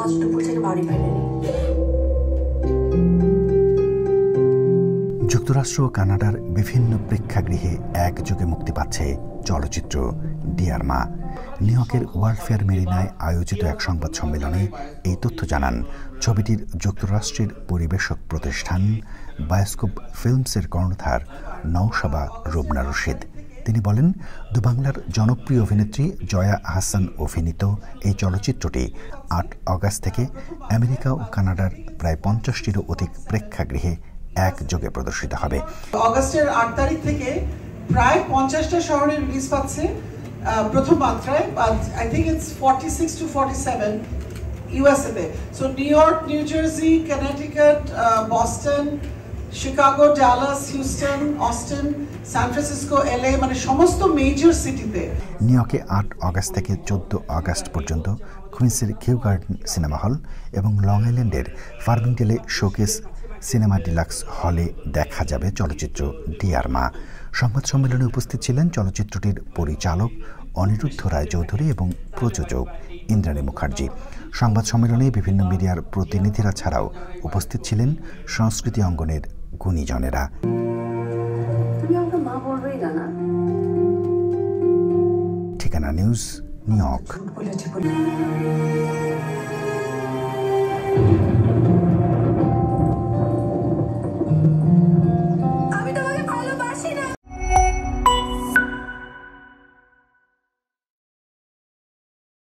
আজ দুপুর থেকে বাড়ি ফেরেনি। যুক্তরাষ্ট্র ও কানাডার বিভিন্ন প্রেক্ষাগৃহে একযোগে মুক্তি পাচ্ছে চলচ্চিত্র ডিয়ার মা। নিউ ইয়র্কের ওয়ার্ল্ড ফেয়ার মেরিনায় আয়োজিত এক সংবাদ সম্মেলনে এই তথ্য জানান ছবিটির যুক্তরাষ্ট্রের পরিবেশক প্রতিষ্ঠান বায়োস্কোপ ফিল্মসের কর্ণধার নওশাবা রুবনা রশিদ। তিনি বলেন, দুবাংলার জনপ্রিয় অভিনেত্রী জয়া আহসান অভিনীত এই চলচ্চিত্রটি ৮ অগাস্ট থেকে আমেরিকা ও কানাডার প্রায় ৫০টিরও অধিক প্রেক্ষাগৃহে একযোগে প্রদর্শিত হবে। অগাস্টের ৮ তারিখ থেকে প্রায় ৫০টা শহরে রিলিজ পাচ্ছে প্রথম মাত্রায়, I think it's 46 to 47 USA তে। So New York, New Jersey, Connecticut, Boston, Chicago, Dallas, Houston, Austin, San Francisco, LA, মানে সমস্ত মেজর সিটিতে। নিউ ইয়র্কে ৮ অগাস্ট থেকে ১৪ অগাস্ট পর্যন্ত কুইন্সের কিউ গার্ডেন সিনেমা হল এবং লং আইল্যান্ডের ফার্মিংডেলে শোকেস সিনেমা ডিলাক্স হলে দেখা যাবে চলচ্চিত্র ডিয়ার মা। সংবাদ সম্মেলনে উপস্থিত ছিলেন চলচ্চিত্রটির পরিচালক অনিরুদ্ধ রায় চৌধুরী এবং প্রযোজক ইন্দ্রাণী মুখার্জি। সংবাদ সম্মেলনে বিভিন্ন মিডিয়ার প্রতিনিধিরা ছাড়াও উপস্থিত ছিলেন সংস্কৃতি অঙ্গনের গুণীজনেরা। ঠিকানা নিউজ, নিউ ইয়র্ক।